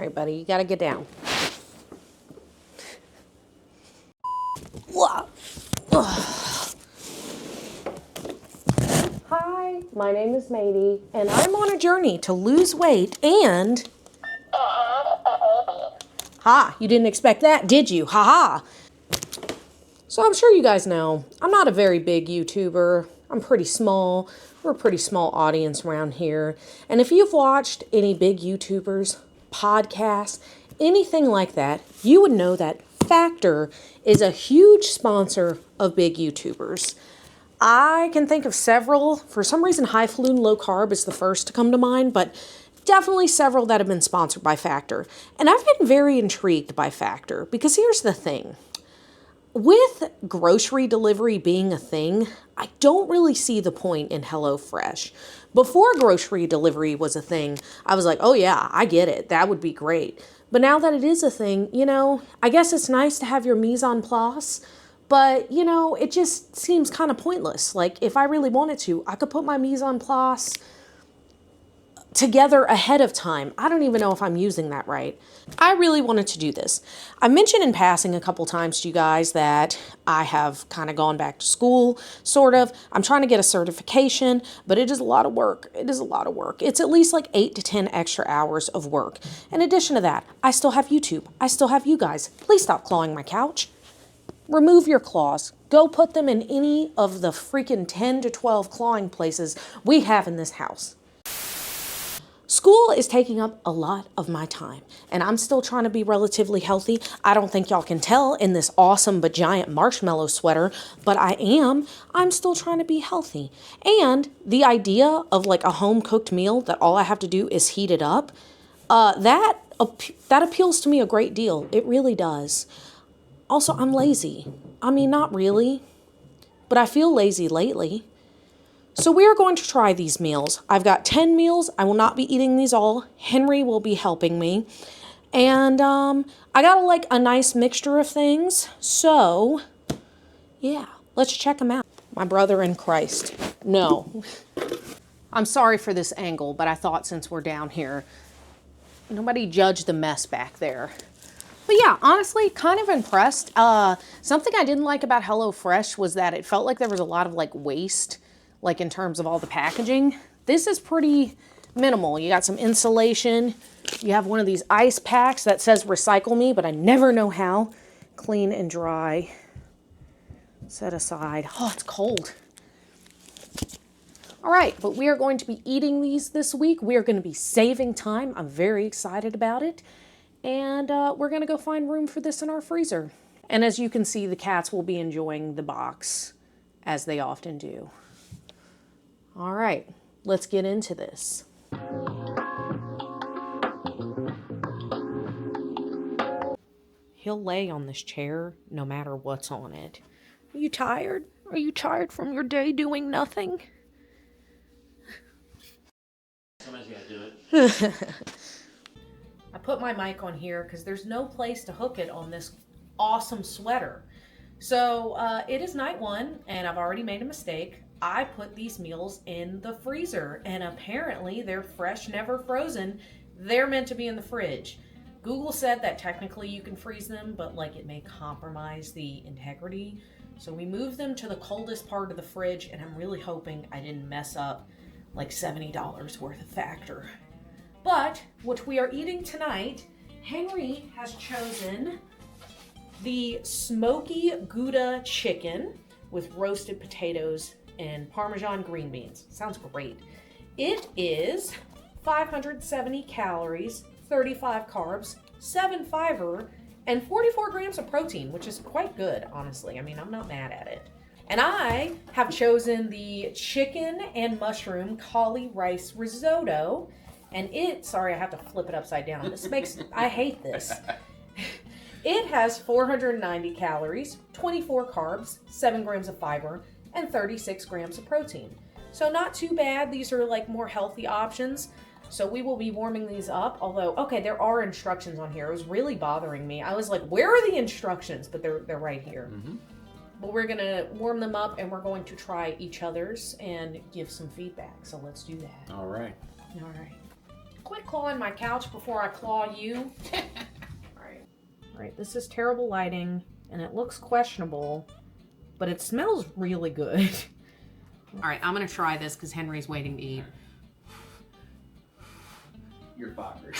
All right, buddy, you gotta get down. Hi, my name is Madie, and I'm on a journey to lose weight and... Ha, you didn't expect that, did you? Ha ha. So I'm sure you guys know, I'm not a very big YouTuber. I'm pretty small. We're a pretty small audience around here. And if you've watched any big YouTubers, podcasts, anything like that, you would know that Factor is a huge sponsor of big YouTubers. I can think of several. For some reason, Highfalutin Low Carb is the first to come to mind, but definitely several that have been sponsored by Factor. And I've been very intrigued by Factor because here's the thing. With grocery delivery being a thing, I don't really see the point in HelloFresh. Before grocery delivery was a thing, I was like, oh yeah, I get it. That would be great. But now that it is a thing, you know, I guess it's nice to have your mise en place, but, you know, it just seems kind of pointless. Like, if I really wanted to, I could put my mise en place together ahead of time. I don't even know if I'm using that right. I really wanted to do this. I mentioned in passing a couple times to you guys that I have kind of gone back to school, sort of. I'm trying to get a certification, but it is a lot of work. It is a lot of work. It's at least like 8 to 10 extra hours of work. In addition to that, I still have YouTube. I still have you guys. Please stop clawing my couch. Remove your claws. Go put them in any of the freaking 10 to 12 clawing places we have in this house. School is taking up a lot of my time, and I'm still trying to be relatively healthy. I don't think y'all can tell in this awesome but giant marshmallow sweater, but I am. I'm still trying to be healthy. And the idea of like a home-cooked meal that all I have to do is heat it up, that appeals to me a great deal. It really does. Also, I'm lazy. I mean, not really, but I feel lazy lately. So we are going to try these meals. I've got 10 meals. I will not be eating these all. Henry will be helping me. And I got like a nice mixture of things. So, yeah, let's check them out. My brother in Christ. No. I'm sorry for this angle, but I thought since we're down here, nobody judge the mess back there. But yeah, honestly, kind of impressed. Something I didn't like about HelloFresh was that it felt like there was a lot of like waste, like in terms of all the packaging. This is pretty minimal. You got some insulation. You have one of these ice packs that says recycle me, but I never know how. Clean and dry. Set aside. Oh, it's cold. All right, but we are going to be eating these this week. We are going to be saving time. I'm very excited about it. And we're going to go find room for this in our freezer. And as you can see, the cats will be enjoying the box, as they often do. All right, let's get into this. He'll lay on this chair no matter what's on it. Are you tired? Are you tired from your day doing nothing? Somebody's got to do it. I put my mic on here because there's no place to hook it on this awesome sweater. So it is night one, and I've already made a mistake. I put these meals in the freezer, and apparently they're fresh, never frozen. They're meant to be in the fridge. Google said that technically you can freeze them, but like it may compromise the integrity. So we moved them to the coldest part of the fridge, and I'm really hoping I didn't mess up like $70 worth of Factor. But what we are eating tonight, Henry has chosen the smoky Gouda chicken with roasted potatoes and Parmesan green beans. Sounds great. It is 570 calories, 35 carbs, 7 fiber, and 44 grams of protein, which is quite good, honestly. I mean, I'm not mad at it. And I have chosen the chicken and mushroom cauli rice risotto. And sorry, I have to flip it upside down. I hate this. It has 490 calories, 24 carbs, 7 grams of fiber, and 36 grams of protein. So not too bad. These are like more healthy options. So we will be warming these up. Although, okay, there are instructions on here. It was really bothering me. I was like, where are the instructions? But they're right here. Mm-hmm. But we're going to warm them up, and we're going to try each other's and give some feedback. So let's do that. All right. All right. Quit clawing my couch before I claw you. All right, this is terrible lighting, and it looks questionable, but it smells really good. All right, I'm gonna try this because Henry's waiting to eat. You're fired.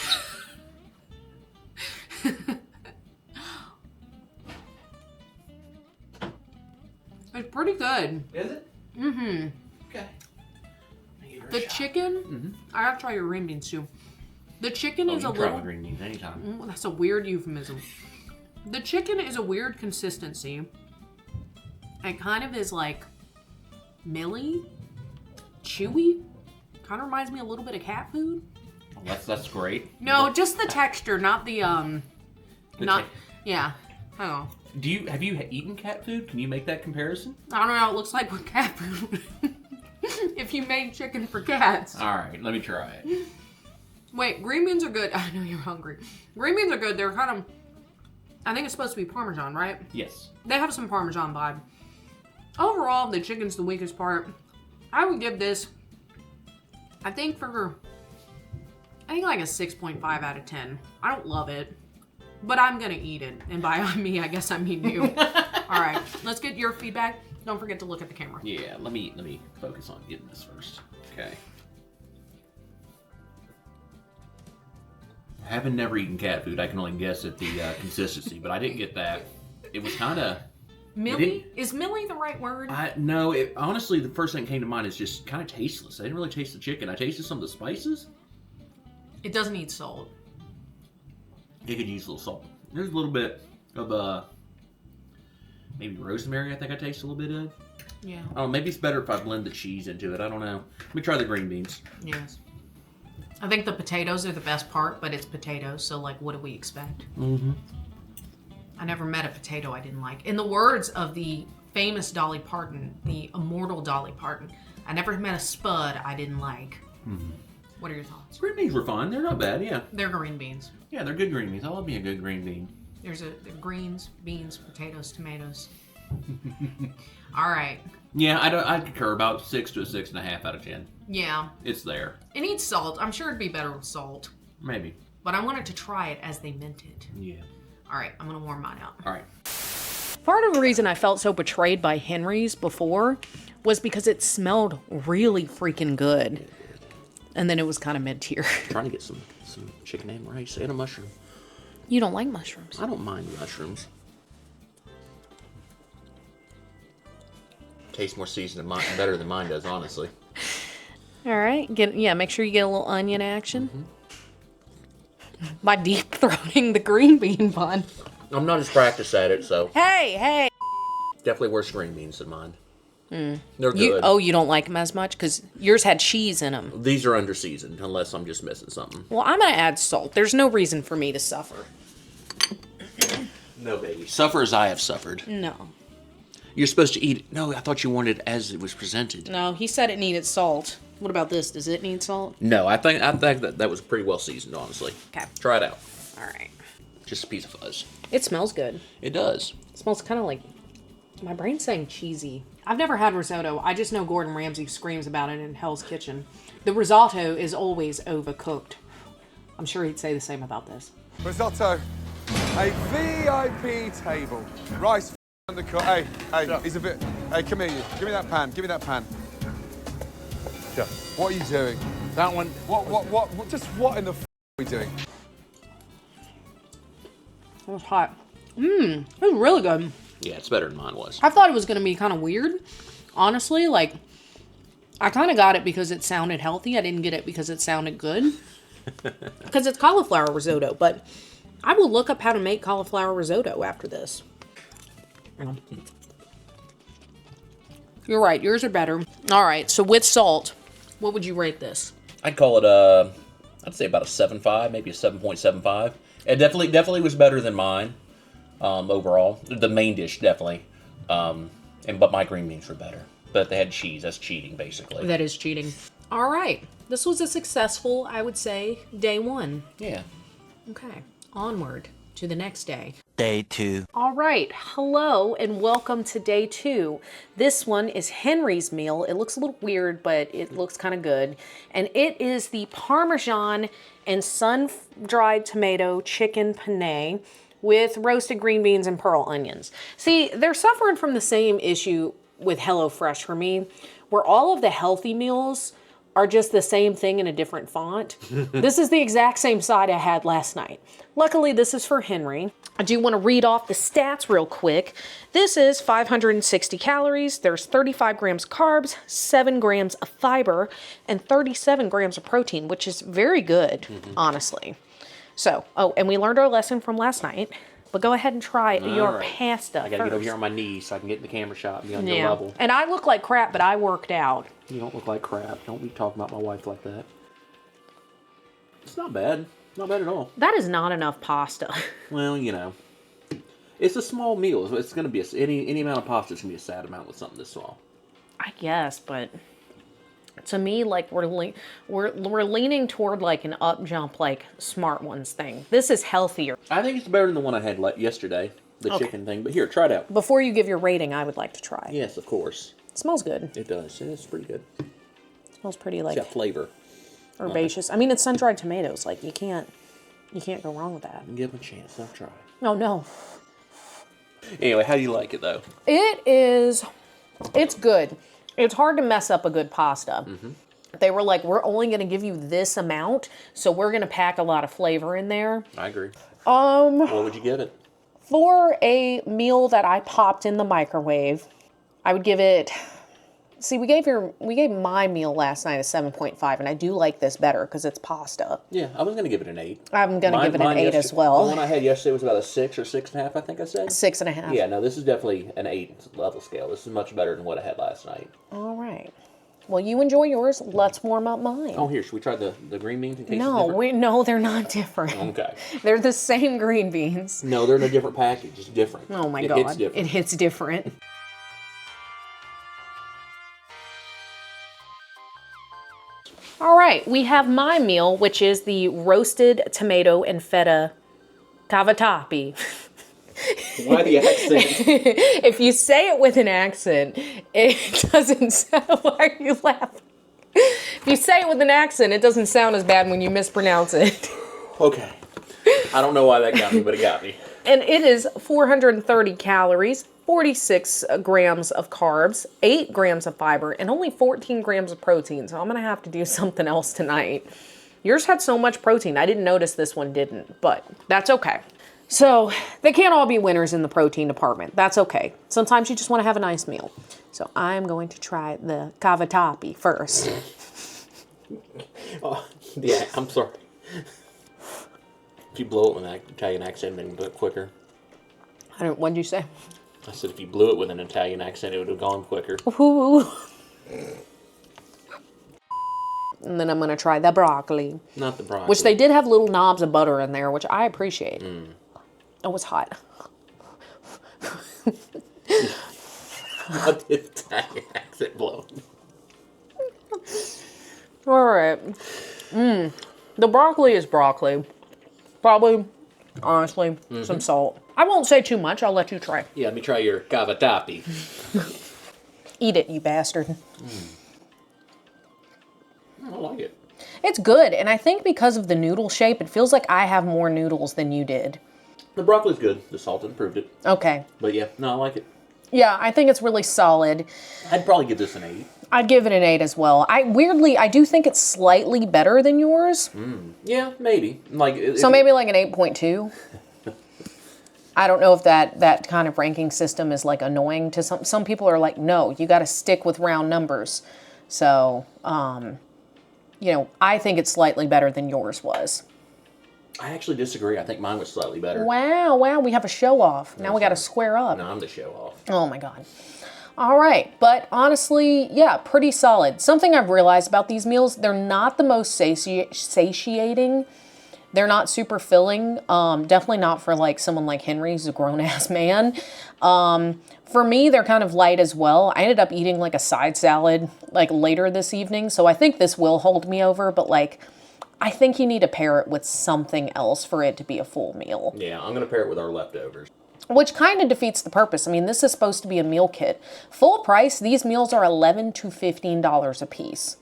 It's pretty good. Is it? Mm-hmm. Okay. The chicken, I gotta try your green beans too. The chicken is a try little... my green beans anytime. That's a weird euphemism. The chicken is a weird consistency. It kind of is like milly, chewy. Kind of reminds me a little bit of cat food. Oh, that's great. No, just the texture, not the yeah. I don't know. Have you eaten cat food? Can you make that comparison? I don't know how it looks like with cat food. If you made chicken for cats. All right, let me try it. Wait, green beans are good. I know you're hungry. Green beans are good. They're kind of, I think it's supposed to be Parmesan, right? Yes. They have some Parmesan vibe. Overall, the chicken's the weakest part. I would give this, I think like a 6.5 out of 10. I don't love it, but I'm gonna eat it. And by me, I guess I mean you. All right, let's get your feedback. Don't forget to look at the camera. Yeah, let me focus on getting this first. Okay. Having never eaten cat food, I can only guess at the consistency, but I didn't get that. It was kind of... Milly? Is milly the right word? No, honestly, the first thing that came to mind is just kind of tasteless. I didn't really taste the chicken. I tasted some of the spices. It doesn't need salt. It could use a little salt. There's a little bit of maybe rosemary, I think I taste a little bit of. Yeah. Oh, maybe it's better if I blend the cheese into it. I don't know. Let me try the green beans. Yes. I think the potatoes are the best part, but it's potatoes, so like, what do we expect? Mm-hmm. I never met a potato I didn't like. In the words of the famous Dolly Parton, the immortal Dolly Parton, I never met a spud I didn't like. Mm-hmm. What are your thoughts? Green beans were fine. They're not bad, yeah. They're green beans. Yeah, they're good green beans. I love me a good green bean. There's greens, beans, potatoes, tomatoes. All right. Yeah, I concur. About 6 to a 6.5 out of 10. Yeah. It's there. It needs salt. I'm sure it'd be better with salt. Maybe. But I wanted to try it as they meant it. Yeah. All right, I'm gonna warm mine out. All right. Part of the reason I felt so betrayed by Henry's before was because it smelled really freaking good. And then it was kind of mid-tier. Trying to get some chicken and rice and a mushroom. You don't like mushrooms? I don't mind mushrooms. Tastes more seasoned better than mine does, honestly. All right, make sure you get a little onion action. Mm-hmm. By deep throating the green bean bun. I'm not as practiced at it, so. Hey! Definitely worse green beans than mine. Mm. They're good. You don't like them as much? Because yours had cheese in them. These are under seasoned, unless I'm just missing something. Well, I'm going to add salt. There's no reason for me to suffer. No, baby. Suffer as I have suffered. No. You're supposed to eat it. No, I thought you wanted it as it was presented. No, he said it needed salt. What about this? Does it need salt? No, I think that was pretty well seasoned, honestly. Okay. Try it out. All right. Just a piece of fuzz. It smells good. It does. It smells kind of like, my brain's saying cheesy. I've never had risotto. I just know Gordon Ramsay screams about it in Hell's Kitchen. The risotto is always overcooked. I'm sure he'd say the same about this. Risotto, a VIP table. Rice undercooked. Hey, he's a bit. Hey, come here, you. Give me that pan. Give me that pan. Yeah. What are you doing? That one. What? Just what in the are we doing? It was hot. It was really good. Yeah, it's better than mine was. I thought it was going to be kind of weird. Honestly, like, I kind of got it because it sounded healthy. I didn't get it because it sounded good. Because it's cauliflower risotto, but I will look up how to make cauliflower risotto after this. You're right, yours are better. All right, so with salt, what would you rate this? I'd call it I'd say about a 7.5, maybe a 7.75. It definitely was better than mine. Overall, the main dish definitely, but my green beans were better. But they had cheese. That's cheating, basically. That is cheating. All right, this was a successful, I would say, day one. Yeah. Okay, onward. to the next day. Day 2. All right, hello and welcome to day 2. This one is Henry's meal. It looks a little weird, but it looks kind of good. And it is the Parmesan and sun-dried tomato chicken penne with roasted green beans and pearl onions. See, they're suffering from the same issue with HelloFresh for me, where all of the healthy meals are just the same thing in a different font. This is the exact same side I had last night. Luckily, this is for Henry. I do want to read off the stats real quick. This is 560 calories. There's 35 grams carbs, 7 grams of fiber, and 37 grams of protein, which is very good, honestly. So, oh, and we learned our lesson from last night. But go ahead and try your pasta I gotta get over here on my knees so I can get in the camera shot and be on your level. And I look like crap, but I worked out. You don't look like crap. Don't be talking about my wife like that. It's not bad. Not bad at all. That is not enough pasta. Well, you know. It's a small meal. It's going to be any amount of pasta is going to be a sad amount with something this small. I guess, but to me, like we're leaning toward like an upjump, like Smart Ones thing. This is healthier. I think it's better than the one I had yesterday, the chicken thing. But here, try it out. Before you give your rating, I would like to try. Yes, of course. It smells good. It does. It's pretty good. It smells pretty like It's got flavor. herbaceous. I mean, it's sun-dried tomatoes. Like you can't go wrong with that. Give them a chance. I'll try. Oh no. Anyway, how do you like it though? It's good. It's hard to mess up a good pasta. They were like, we're only going to give you this amount, so we're going to pack a lot of flavor in there. I agree. What would you give it? For a meal that I popped in the microwave, I would give it. See, we gave my meal last night a 7.5, and I do like this better because it's pasta. Yeah, I was going to give it an 8. I'm going to give it an 8 as well. The one I had yesterday was about a 6 or 6.5, I think I said. 6.5. Yeah, no, this is definitely an 8 level scale. This is much better than what I had last night. All right. Well, you enjoy yours. Let's warm up mine. Oh, here, should we try the green beans in case No, they're not different. Okay. They're the same green beans. No, they're in a different package. It's different. Oh my God. Hits different. It hits different. All right, we have my meal, which is the roasted tomato and feta cavatappi. Why the accent? If you say it with an accent, it doesn't sound. Why are you laughing? If you say it with an accent, it doesn't sound as bad when you mispronounce it. Okay. I don't know why that got me, but it got me. And it is 430 calories, 46 grams of carbs, 8 grams of fiber, and only 14 grams of protein. So I'm going to have to do something else tonight. Yours had so much protein. I didn't notice this one didn't, but that's okay. So they can't all be winners in the protein department. That's okay. Sometimes you just want to have a nice meal. So I'm going to try the cavatappi first. Oh, yeah, I'm sorry. If you blow it with an Italian accent, then do it quicker. What'd you say? I said if you blew it with an Italian accent, it would have gone quicker. Ooh. And then I'm going to try the broccoli. Not the broccoli. Which they did have little knobs of butter in there, which I appreciate. Oh, it's hot. Not the Italian accent blow. All right. The broccoli is broccoli. Probably, honestly, some salt. I won't say too much. I'll let you try. Yeah, let me try your cavatappi. Eat it, you bastard. I like it. It's good, and I think because of the noodle shape, it feels like I have more noodles than you did. The broccoli's good. The salt improved it. Okay. But yeah, no, I like it. Yeah, I think it's really solid. I'd probably give this an 8. I'd give it an 8 as well. I do think it's slightly better than yours. Yeah, maybe. So maybe like an 8.2. I don't know if that kind of ranking system is like annoying to some people are like, no, you got to stick with round numbers. So, I think it's slightly better than yours was. I actually disagree. I think mine was slightly better. Wow, we have a show off. Now we got to square up. No, I'm the show off. Oh my God. All right, but honestly, yeah, pretty solid. Something I've realized about these meals, they're not the most satiating. They're not super filling. Definitely not for like someone like Henry, who's a grown-ass man. For me, they're kind of light as well. I ended up eating like a side salad like later this evening, so I think this will hold me over, but like I think you need to pair it with something else for it to be a full meal. Yeah, I'm going to pair it with our leftovers. Which kind of defeats the purpose. I mean, this is supposed to be a meal kit. Full price, these meals are $11 to $15 a piece.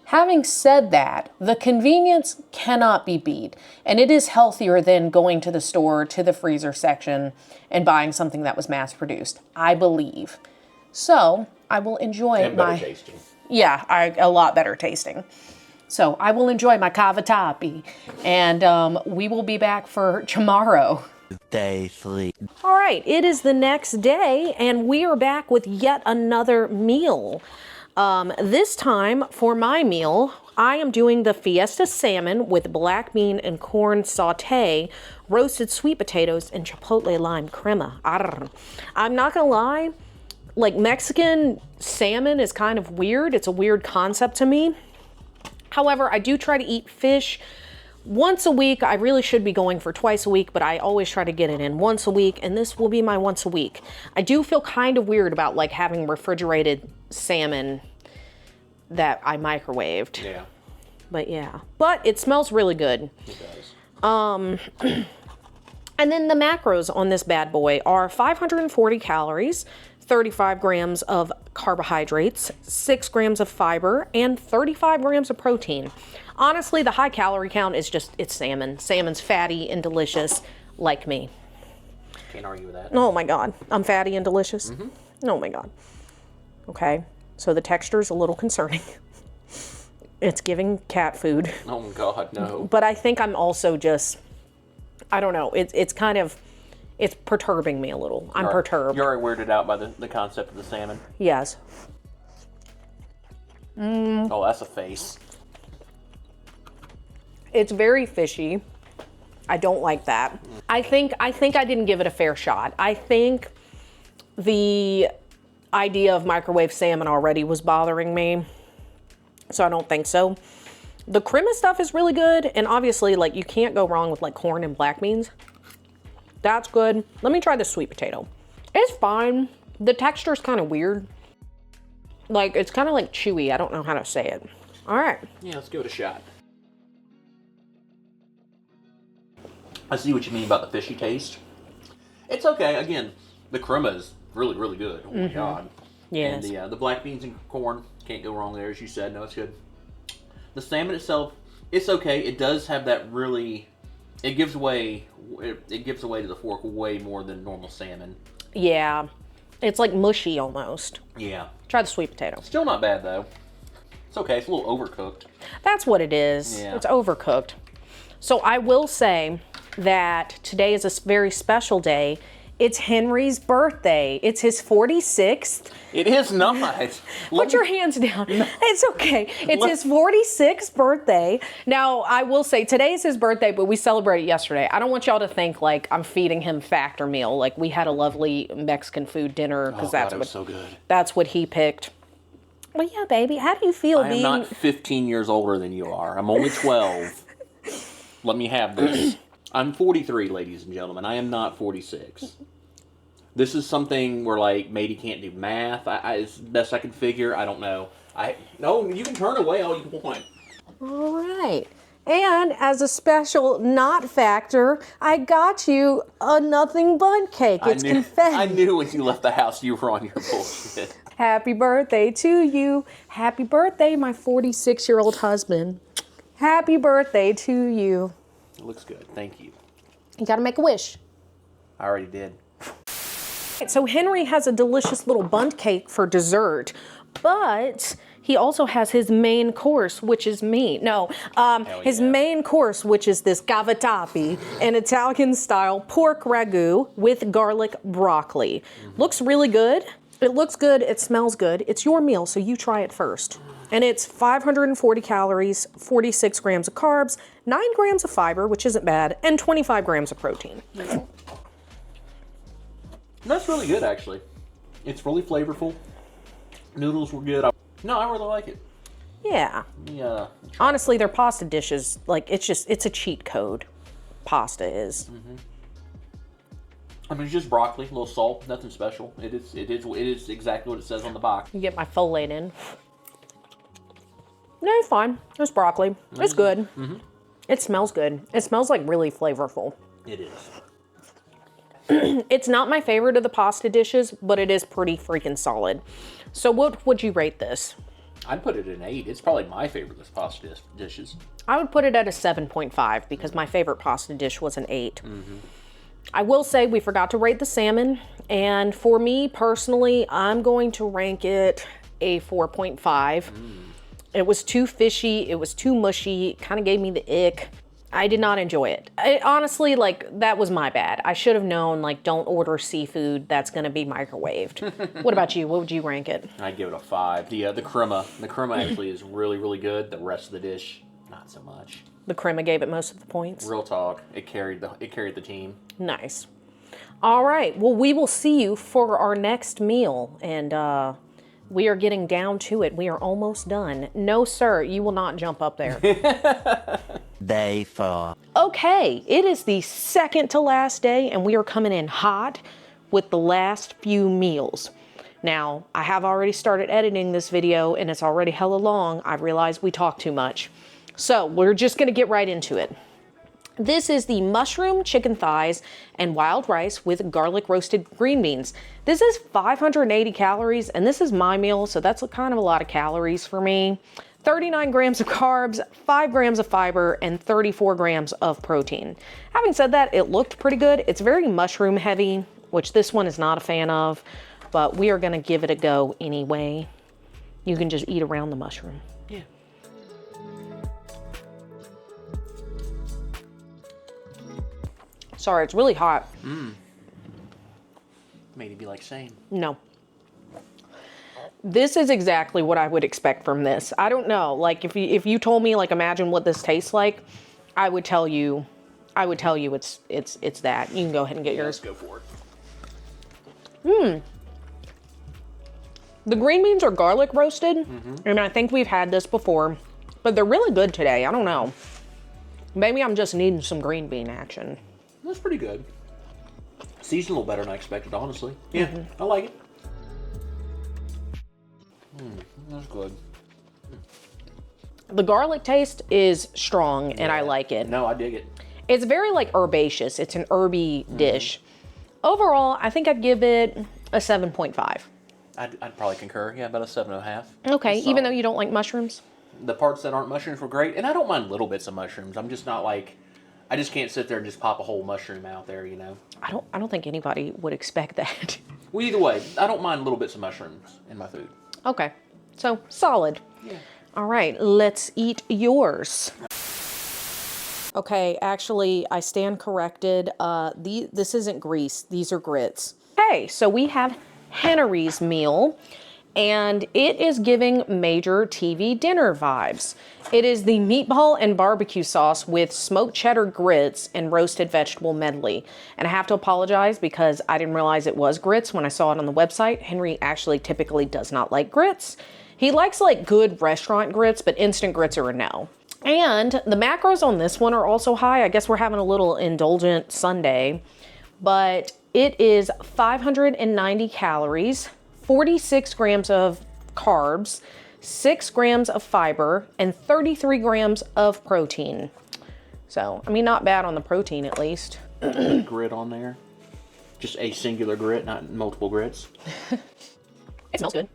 Having said that, the convenience cannot be beat, and it is healthier than going to the store, to the freezer section, and buying something that was mass-produced, I believe. So, I will enjoy And better tasting. Yeah, a lot better tasting. So, I will enjoy my cavatappi, and we will be back for tomorrow. Day 3. All right, it is the next day, and we are back with yet another meal. This time, for my meal, I am doing the Fiesta salmon with black bean and corn sauté, roasted sweet potatoes, and chipotle lime crema. Arr. I'm not gonna lie, like Mexican salmon is kind of weird. It's a weird concept to me. However, I do try to eat fish once a week. I really should be going for twice a week, but I always try to get it in once a week, and this will be my once a week. I do feel kind of weird about like having refrigerated salmon that I microwaved. Yeah. But yeah. But it smells really good. It does. And then the macros on this bad boy are 540 calories, 35 grams of carbohydrates, 6 grams of fiber, and 35 grams of protein. Honestly, the high calorie count is just, it's salmon. Salmon's fatty and delicious, like me. Can't argue with that. Oh my God, I'm fatty and delicious? Oh my God. Okay, so the texture is a little concerning. It's giving cat food. Oh my God, no. But I think I'm also just, I don't know, it's kind of, it's perturbing me a little. I'm perturbed. You're already weirded out by the concept of the salmon. Yes. Oh, that's a face. It's very fishy. I don't like that. I think I didn't give it a fair shot. I think the idea of microwave salmon already was bothering me, so I don't think so. The crema stuff is really good, and obviously, like, you can't go wrong with like corn and black beans. That's good. Let me try the sweet potato. It's fine. The texture is kind of weird. Like, it's kind of like chewy. I don't know how to say it. All right. Yeah, let's give it a shot. I see what you mean about the fishy taste. It's okay. Again, the crema is really, really good. Oh my God. Yes. And the black beans and corn, can't go wrong there, as you said. No, it's good. The salmon itself, it's okay. It does have that really, it gives way to the fork way more than normal salmon. Yeah. It's like mushy almost. Yeah. Try the sweet potato. Still not bad though. It's okay. It's a little overcooked. That's what it is. Yeah. It's overcooked. So I will say that today is a very special day. It's Henry's birthday. It's his 46th. It is not. Put your hands down. It's okay. It's his 46th birthday. Now, I will say today is his birthday, but we celebrated yesterday. I don't want y'all to think like I'm feeding him Factor meal. Like we had a lovely Mexican food dinner because it was so good. That's what he picked. Well, yeah, baby. How do you feel I am not 15 years older than you are. I'm only 12. Let me have this. I'm 43, ladies and gentlemen. I am not 46. This is something where, like, Matey can't do math. It's best I can figure. I don't know. No, you can turn away all you want. All right. And as a special not factor, I got you a nothing but cake. It's confetti. I knew when you left the house you were on your bullshit. Happy birthday to you. Happy birthday, my 46-year-old husband. Happy birthday to you. It looks good. Thank you. You gotta make a wish. I already did. So Henry has a delicious little bundt cake for dessert, but he also has his main course, which is me. No, his main course, which is this cavatappi, an Italian-style pork ragu with garlic broccoli. Looks really good. It looks good. It smells good. It's your meal, so you try it first. And it's 540 calories, 46 grams of carbs, 9 grams of fiber, which isn't bad, and 25 grams of protein. That's really good, actually. It's really flavorful. Noodles were good. No, I really like it. Yeah. Yeah. Honestly, their pasta dishes, like, it's a cheat code. Pasta is. I mean, it's just broccoli, a little salt, nothing special. It is exactly what it says on the box. You get my folate in. No, it's fine. It's broccoli. It's good. It smells good. It smells like really flavorful. It is. It's not my favorite of the pasta dishes, but it is pretty freaking solid. So what would you rate this? I'd put it an 8. It's probably my favorite of pasta dishes. I would put it at a 7.5 because my favorite pasta dish was an 8. I will say we forgot to rate the salmon, and for me personally, I'm going to rank it a 4.5. It was too fishy, it was too mushy, it kind of gave me the ick. I did not enjoy it. Honestly, like, that was my bad. I should have known, like, don't order seafood that's gonna be microwaved. What about you? What would you rank it? I'd give it a 5. The crema actually is really, really good. The rest of the dish, not so much. The crema gave it most of the points. Real talk, it carried the team. Nice. All right, well, we will see you for our next meal, and we are getting down to it. We are almost done. No, sir, you will not jump up there. Day 4. Okay, it is the second to last day, and we are coming in hot with the last few meals. Now, I have already started editing this video, and it's already hella long. I realize we talk too much. So, we're just gonna get right into it. This is the mushroom chicken thighs and wild rice with garlic roasted green beans. This is 580 calories, and this is my meal, so that's kind of a lot of calories for me. 39 grams of carbs, 5 grams of fiber, and 34 grams of protein. Having said that, it looked pretty good. It's very mushroom heavy, which this one is not a fan of, but we are gonna give it a go anyway. You can just eat around the mushroom. Yeah. Sorry, it's really hot. Made it be like same. No. This is exactly what I would expect from this. I don't know. Like if you told me, like, imagine what this tastes like, I would tell you it's that. You can go ahead and get yours. Let's go for it. The green beans are garlic roasted, and I think we've had this before, but they're really good today. I don't know. Maybe I'm just needing some green bean action. That's pretty good. Seasonal better than I expected, honestly. Yeah, I like it. That's good. The garlic taste is strong, and I like it. No, I dig it. It's very, like, herbaceous. It's an herby dish. Overall, I think I'd give it a 7.5. I'd probably concur. Yeah, about a 7.5. Okay, It's even though solid. you don't like mushrooms? The parts that aren't mushrooms were great, and I don't mind little bits of mushrooms. I'm just not like, I just can't sit there and just pop a whole mushroom out there, you know. I don't think anybody would expect that. Well, either way, I don't mind little bits of mushrooms in my food. Okay, so solid. Yeah. All right, let's eat yours. Okay, actually, I stand corrected. This isn't grease, these are grits. Okay, so we have Henry's meal, and it is giving major TV dinner vibes. It is the meatball and barbecue sauce with smoked cheddar grits and roasted vegetable medley. And I have to apologize because I didn't realize it was grits when I saw it on the website. Henry actually typically does not like grits. He likes, like, good restaurant grits, but instant grits are a no. And the macros on this one are also high. I guess we're having a little indulgent Sunday, but it is 590 calories, 46 grams of carbs, 6 grams of fiber, and 33 grams of protein. So, I mean, not bad on the protein at least. Grit on there. Just a singular grit, not multiple grits. It smells good.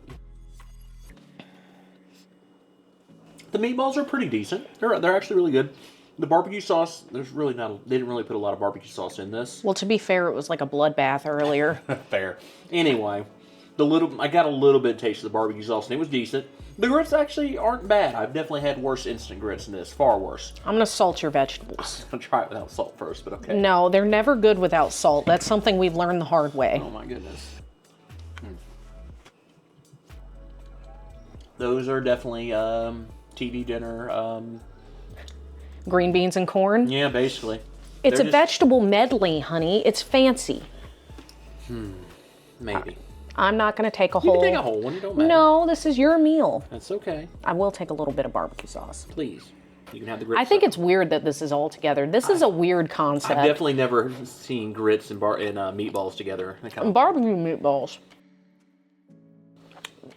The meatballs are pretty decent. They're actually really good. The barbecue sauce, they didn't really put a lot of barbecue sauce in this. Well, to be fair, it was like a bloodbath earlier. Fair. Anyway, I got a little bit of taste of the barbecue sauce, and it was decent. The grits actually aren't bad. I've definitely had worse instant grits than this, far worse. I'm gonna salt your vegetables. I'll try it without salt first, but okay. No, they're never good without salt. That's something we've learned the hard way. Oh my goodness. Those are definitely TV dinner. Green beans and corn. Yeah, basically. It's They're a just- vegetable medley, honey. It's fancy. Maybe. I'm not going to take a You whole... can take a whole one, it don't matter. No, this is your meal. That's okay. I will take a little bit of barbecue sauce. Please. You can have the grits. I think it's weird that this is all together. This is a weird concept. I've definitely never seen grits and meatballs together. They kind of- Barbecue meatballs.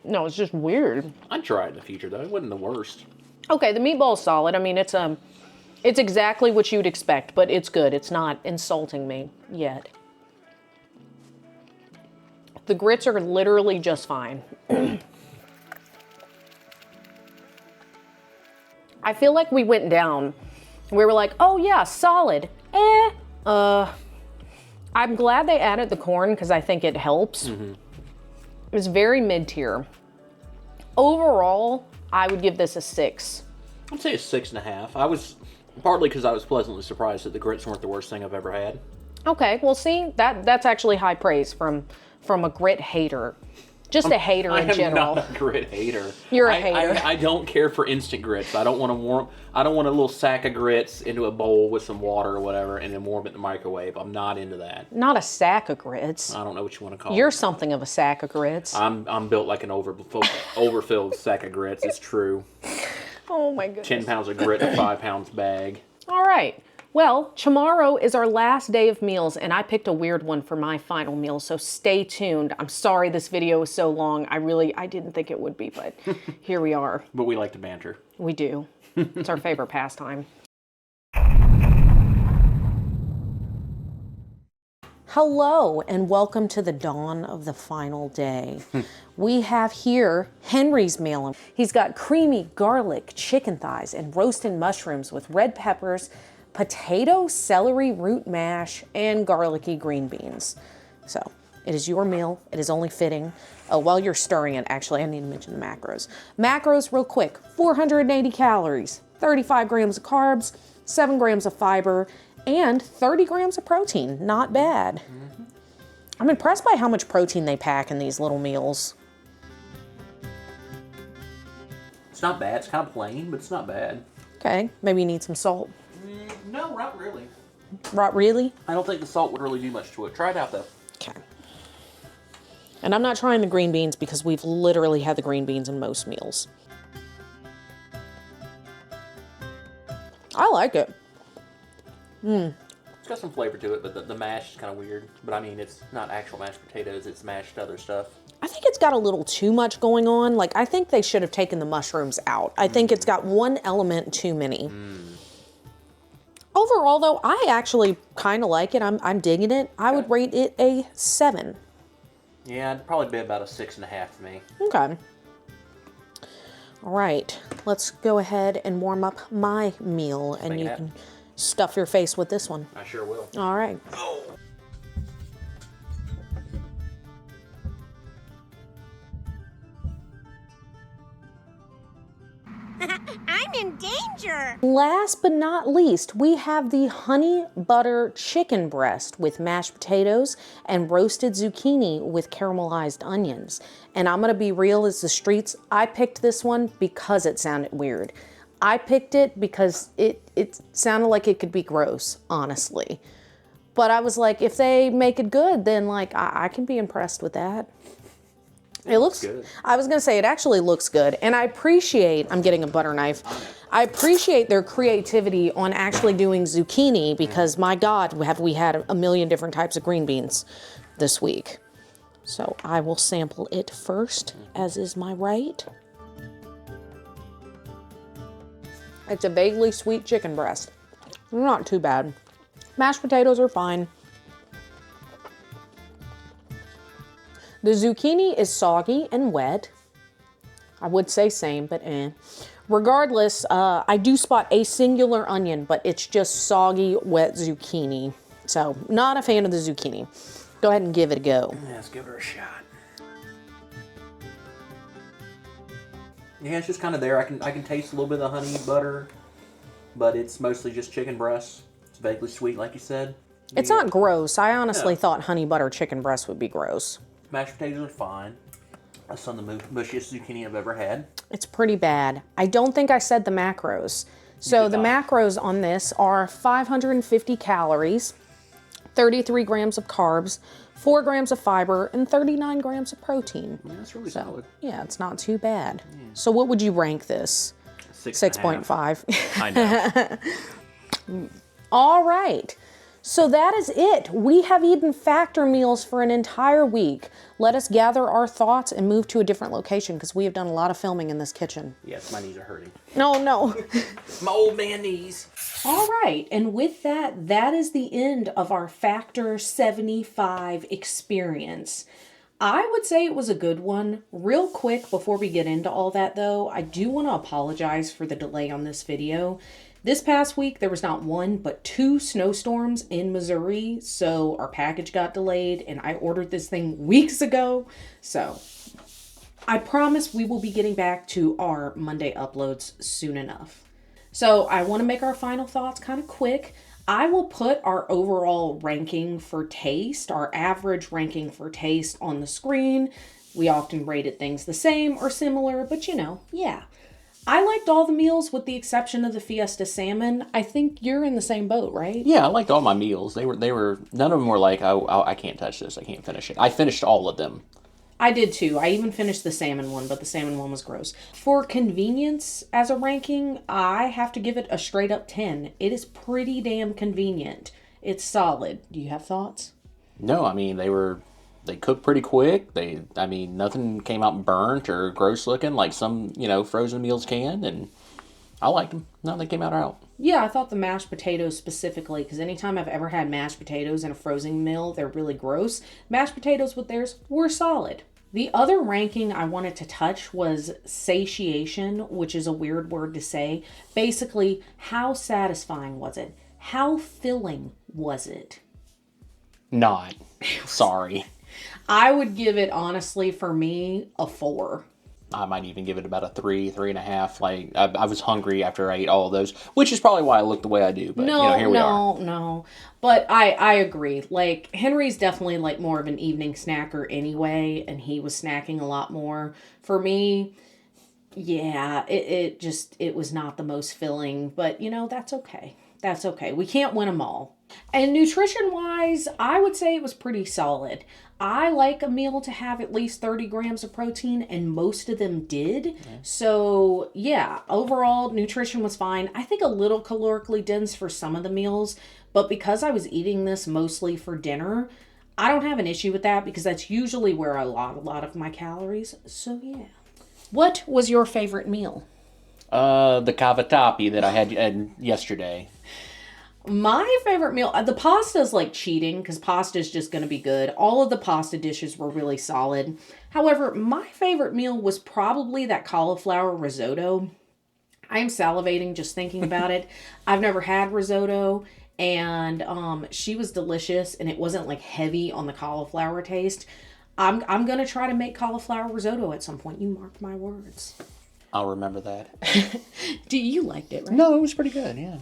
No, it's just weird. I'd try it in the future, though. It wasn't the worst. Okay, the meatball's solid. I mean, it's exactly what you'd expect, but it's good. It's not insulting me yet. The grits are literally just fine. I feel like we went down. We were like, oh yeah, solid. I'm glad they added the corn because I think it helps. It's very mid-tier. Overall, I would give this a 6. I'd say a 6.5. I was, partly because I was pleasantly surprised that the grits weren't the worst thing I've ever had. Okay, well see, that's actually high praise from a grit hater. Just a hater in general. I'm not a grit hater. You're a hater. I don't care for instant grits. I don't want a little sack of grits into a bowl with some water or whatever and then warm it in the microwave. I'm not into that. Not a sack of grits. I don't know what you want to call it. You're something of a sack of grits. I'm built like an overfilled sack of grits. It's true. Oh my goodness. 10 pounds of grit in a 5 pounds bag. All right. Well, tomorrow is our last day of meals, and I picked a weird one for my final meal, so stay tuned. I'm sorry this video is so long. I didn't think it would be, but here we are. But we like to banter. We do. It's our favorite pastime. Hello, and welcome to the dawn of the final day. We have here Henry's meal. He's got creamy garlic chicken thighs and roasted mushrooms with red peppers, potato, celery root mash, and garlicky green beans. So it is your meal. It is only fitting. While you're stirring it, actually, I need to mention the macros. Macros real quick, 480 calories, 35 grams of carbs, 7 grams of fiber, and 30 grams of protein. Not bad. I'm impressed by how much protein they pack in these little meals. It's not bad. It's kind of plain, but it's not bad. Okay, maybe you need some salt. No, not really. Right, really? I don't think the salt would really do much to it. Try it out, though. Okay. And I'm not trying the green beans because we've literally had the green beans in most meals. I like it. It's got some flavor to it, but the mash is kind of weird. But I mean, it's not actual mashed potatoes. It's mashed other stuff. I think it's got a little too much going on. Like, I think they should have taken the mushrooms out. I think it's got one element too many. Overall, though, I actually kind of like it. I'm digging it. I would rate it a 7. Yeah, it'd probably be about a 6.5 for me. Okay. All right, let's go ahead and warm up my meal, and you can stuff your face with this one. I sure will. All right. I'm in danger. Last but not least, we have the honey butter chicken breast with mashed potatoes and roasted zucchini with caramelized onions. And I'm gonna be real as the streets. I picked this one because it sounded weird. I picked it because it sounded like it could be gross, honestly. But I was like, if they make it good, then like I can be impressed with that. It looks good. I was gonna say it actually looks good, and I appreciate, I'm getting a butter knife. I appreciate their creativity on actually doing zucchini because my God, have we had a million different types of green beans this week. So I will sample it first, as is my right. It's a vaguely sweet chicken breast. Not too bad. Mashed potatoes are fine. The zucchini is soggy and wet. I would say same, but eh. Regardless, I do spot a singular onion, but it's just soggy, wet zucchini. So, not a fan of the zucchini. Go ahead and give it a go. Yeah, let's give her a shot. Yeah, it's just kind of there. I can taste a little bit of the honey butter, but it's mostly just chicken breast. It's vaguely sweet, like you said. It's not gross. I honestly thought honey butter chicken breast would be gross. Mashed potatoes are fine. That's some of the mushiest zucchini I've ever had. It's pretty bad. I don't think I said the macros. So the macros on this are 550 calories, 33 grams of carbs, 4 grams of fiber, and 39 grams of protein. Yeah, that's really solid. Yeah, it's not too bad. Yeah. So what would you rank this? 6.5. I know. All right. So that is it. We have eaten Factor meals for an entire week. Let us gather our thoughts and move to a different location because we have done a lot of filming in this kitchen. Yes, my knees are hurting. No, no. My old man knees. All right, and with that, that is the end of our Factor 75 experience. I would say it was a good one. Real quick, before we get into all that though, I do want to apologize for the delay on this video. This past week, there was not one, but 2 snowstorms in Missouri, so our package got delayed, and I ordered this thing weeks ago. So, I promise we will be getting back to our Monday uploads soon enough. So, I want to make our final thoughts kind of quick. I will put our overall ranking for taste, our average ranking for taste on the screen. We often rated things the same or similar, but you know, yeah. I liked all the meals with the exception of the Fiesta salmon. I think you're in the same boat, right? Yeah, I liked all my meals. They were none of them were like, oh, I can't touch this. I can't finish it. I finished all of them. I did too. I even finished the salmon one, but the salmon one was gross. For convenience as a ranking, I have to give it a straight up 10. It is pretty damn convenient. It's solid. Do you have thoughts? No, I mean, they cooked pretty quick. Nothing came out burnt or gross looking like some, frozen meals can, and I liked them. No, they came out. Yeah, I thought the mashed potatoes specifically, because anytime I've ever had mashed potatoes in a frozen meal, they're really gross. Mashed potatoes with theirs were solid. The other ranking I wanted to touch was satiation, which is a weird word to say. Basically, how satisfying was it? How filling was it? Not. Sorry. I would give it, honestly, for me, a 4. I might even give it about a 3.5. Like, I was hungry after I ate all of those, which is probably why I look the way I do. But, here we are. No. But I agree. Like, Henry's definitely, like, more of an evening snacker anyway, and he was snacking a lot more. For me, yeah, it was not the most filling. But, that's okay. That's okay. We can't win them all. And nutrition-wise, I would say it was pretty solid. I like a meal to have at least 30 grams of protein, and most of them did. Yeah. So, yeah, overall, nutrition was fine. I think a little calorically dense for some of the meals, but because I was eating this mostly for dinner, I don't have an issue with that because that's usually where I lot a lot of my calories. So, yeah. What was your favorite meal? The cavatappi that I had yesterday. My favorite meal, the pasta is like cheating because pasta is just going to be good. All of the pasta dishes were really solid. However, my favorite meal was probably that cauliflower risotto. I am salivating just thinking about it. I've never had risotto, and she was delicious, and it wasn't like heavy on the cauliflower taste. I'm going to try to make cauliflower risotto at some point. You mark my words. I'll remember that. You liked it, right? No, it was pretty good, yeah.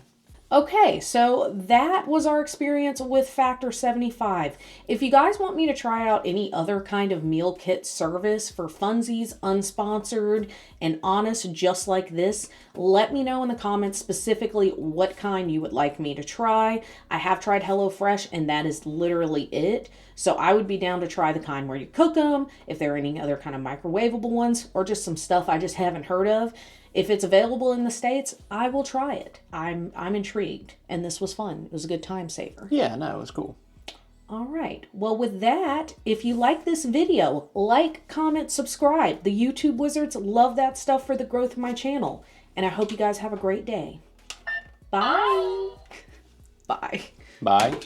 Okay, so that was our experience with Factor 75. If you guys want me to try out any other kind of meal kit service for funsies, unsponsored, and honest just like this, let me know in the comments specifically what kind you would like me to try. I have tried HelloFresh, and that is literally it. So I would be down to try the kind where you cook them, if there are any other kind of microwavable ones, or just some stuff I just haven't heard of. If it's available in the States, I will try it. I'm intrigued, and this was fun. It was a good time saver. Yeah, no, it was cool. All right. Well, with that, if you like this video, like, comment, subscribe. The YouTube wizards love that stuff for the growth of my channel. And I hope you guys have a great day. Bye. Bye. Bye.